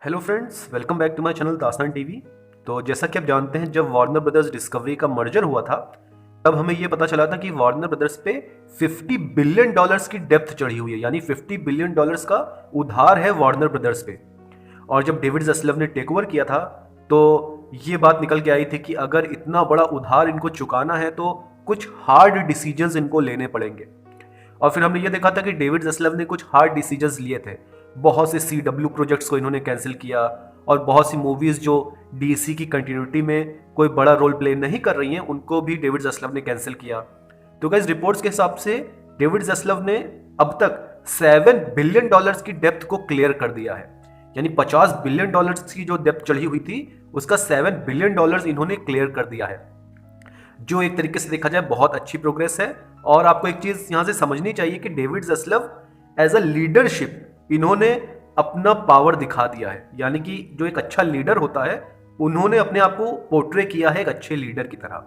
Hello friends, welcome back to my channel Dastan TV. तो जैसा कि आप जानते हैं, जब वार्नर ब्रदर्स डिस्कवरी का मर्जर हुआ था तब हमें ये पता चला था कि वार्नर ब्रदर्स पे 50 बिलियन डॉलर्स की डेप्थ चढ़ी हुई है, यानी 50 बिलियन डॉलर्स का उधार है वार्नर ब्रदर्स पे। और जब डेविड ज़स्लव ने टेक ओवर किया था तो ये बात निकल के आई थी कि अगर इतना बड़ा उधार इनको चुकाना है तो कुछ हार्ड डिसीजंस इनको लेने पड़ेंगे। और फिर हमने ये देखा था कि डेविड ज़स्लव ने कुछ हार्ड डिसीजंस लिए थे। बहुत से CW प्रोजेक्ट्स को इन्होंने कैंसिल किया और बहुत सी मूवीज जो DC की कंटिन्यूटी में कोई बड़ा रोल प्ले नहीं कर रही हैं उनको भी डेविड ज़स्लव ने कैंसिल किया। तो गाइस, रिपोर्ट्स के हिसाब से डेविड ज़स्लव ने अब तक 7 बिलियन डॉलर्स की डेप्थ को क्लियर कर दिया है, यानी 50 बिलियन डॉलर्स की जो डेप्थ चढ़ी हुई थी उसका 7 बिलियन डॉलर्स इन्होंने क्लियर कर दिया है, जो एक तरीके से देखा जाए बहुत अच्छी प्रोग्रेस है। और आपको एक चीज यहां से समझनी चाहिए कि डेविड ज़स्लव एज अ लीडरशिप इन्होंने अपना पावर दिखा दिया है, यानी कि जो एक अच्छा लीडर होता है उन्होंने अपने आप को पोर्ट्रे किया है एक अच्छे लीडर की तरह।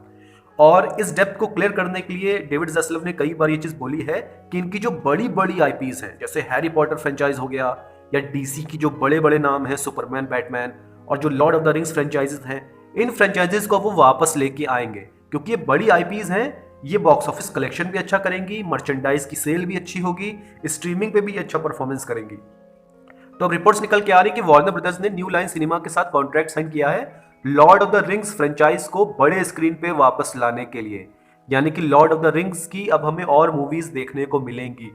और इस डेप्थ को क्लियर करने के लिए डेविड ज़स्लव ने कई बार ये चीज बोली है कि इनकी जो बड़ी बड़ी आईपीज हैं, जैसे हैरी पॉटर फ्रेंचाइज हो गया या DC की जो बड़े बड़े नाम हैं, सुपरमैन, बैटमैन, और जो Lord of the rings franchises हैं, इन फ्रेंचाइजेस को वो वापस लेके आएंगे क्योंकि ये बड़ी आईपीज हैं। ये बॉक्स ऑफिस कलेक्शन भी अच्छा करेंगी, मर्चेंडाइज की सेल भी अच्छी होगी, स्ट्रीमिंग पे भी अच्छा परफॉर्मेंस करेंगी। तो अब रिपोर्ट्स निकल के आ रही कि वार्नर ब्रदर्स ने न्यू लाइन सिनेमा के साथ कॉन्ट्रैक्ट साइन किया है Lord of the rings franchise को बड़े स्क्रीन पे वापस लाने के लिए, यानी कि लॉर्ड ऑफ द रिंग्स की अब हमें और मूवीज देखने को मिलेंगी।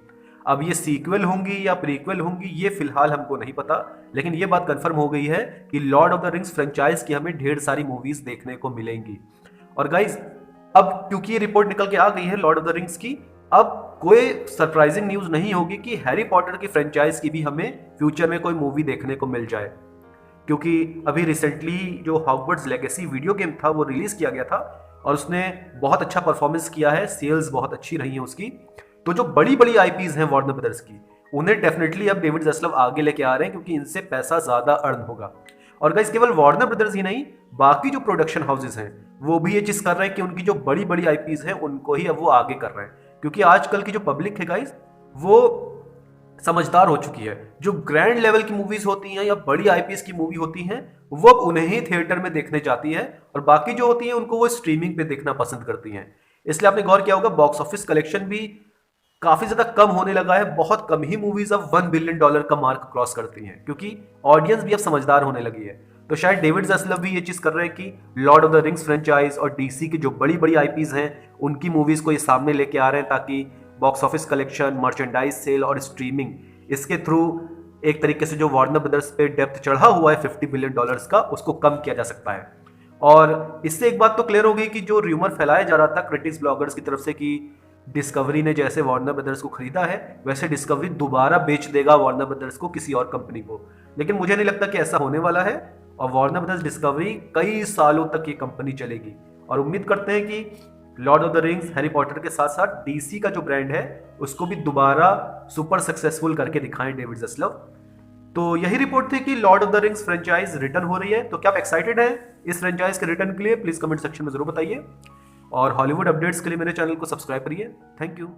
अब ये सीक्वल होंगी या प्रीक्वल होंगी ये फिलहाल हमको नहीं पता, लेकिन ये बात कंफर्म हो गई है कि Lord of the rings franchise की हमें ढेर सारी मूवीज देखने को मिलेंगी। और गाइज, अब क्योंकि ये रिपोर्ट निकल के आ गई है लॉर्ड ऑफ द रिंग्स की, अब कोई सरप्राइजिंग न्यूज नहीं होगी कि हैरी पॉटर की फ्रेंचाइज की भी हमें फ्यूचर में कोई मूवी देखने को मिल जाए, क्योंकि अभी रिसेंटली जो हॉगवर्ट्स लेगेसी वीडियो गेम था वो रिलीज किया गया था और उसने बहुत अच्छा परफॉर्मेंस किया है, सेल्स बहुत अच्छी रही है उसकी। तो जो बड़ी बड़ी आईपीज हैं वार्नर ब्रदर्स की, उन्हें डेफिनेटली अब डेविड ज़स्लव आगे लेके आ रहे हैं क्योंकि इनसे पैसा ज्यादा अर्न होगा। और गाइस, केवल वार्नर ब्रदर्स ही नहीं, बाकी जो प्रोडक्शन हाउसेस हैं वो भी ये चीज कर रहे हैं कि उनकी जो बड़ी बड़ी आईपीज हैं उनको ही अब वो आगे कर रहे हैं, क्योंकि आजकल की जो पब्लिक है गाइस वो समझदार हो चुकी है। जो ग्रैंड लेवल की मूवीज होती हैं या बड़ी आईपीएस की मूवी होती हैं वो अब उन्हें ही थिएटर में देखने जाती है, और बाकी जो होती हैं उनको वो स्ट्रीमिंग पे देखना पसंद करती हैं। इसलिए आपने गौर किया होगा बॉक्स ऑफिस कलेक्शन भी काफी ज्यादा कम होने लगा है। बहुत कम ही मूवीज अब $1 बिलियन का मार्क क्रॉस करती हैं क्योंकि ऑडियंस भी अब समझदार होने लगी है। तो शायद डेविड ज़स्लव भी ये चीज कर रहे हैं कि Lord of the rings franchise और DC की जो बड़ी बड़ी आईपीज हैं उनकी मूवीज को ये सामने लेके आ रहे हैं ताकि box office collection, merchandise sale और स्ट्रीमिंग, इसके थ्रू एक तरीके से जो वार्नर ब्रदर्स पे डेप्थ चढ़ा हुआ है $50 बिलियन का, उसको कम किया जा सकता है। और इससे एक बात तो क्लियर हो गई कि जो र्यूमर फैलाया जा रहा था क्रिटिक्स ब्लॉगर्स की तरफ से कि डिस्कवरी ने जैसे वार्नर ब्रदर्स को खरीदा है वैसे डिस्कवरी दोबारा बेच देगा वार्नर ब्रदर्स को किसी और कंपनी को, लेकिन मुझे नहीं लगता कि ऐसा होने वाला है। और वार्नर ब्रदर्स डिस्कवरी कई सालों तक ये कंपनी चलेगी और उम्मीद करते हैं कि Lord of the rings, Harry Potter के साथ साथ DC का जो ब्रांड है उसको भी दोबारा सुपर सक्सेसफुल करके दिखाएं डेविड ज़स्लव। तो यही रिपोर्ट थी कि Lord of the rings franchise return हो रही है। तो क्या आप एक्साइटेड हैं इस फ्रेंचाइज के रिटर्न के लिए? प्लीज कमेंट सेक्शन में जरूर बताइए, और हॉलीवुड अपडेट्स के लिए मेरे चैनल को सब्सक्राइब करिए। Thank you.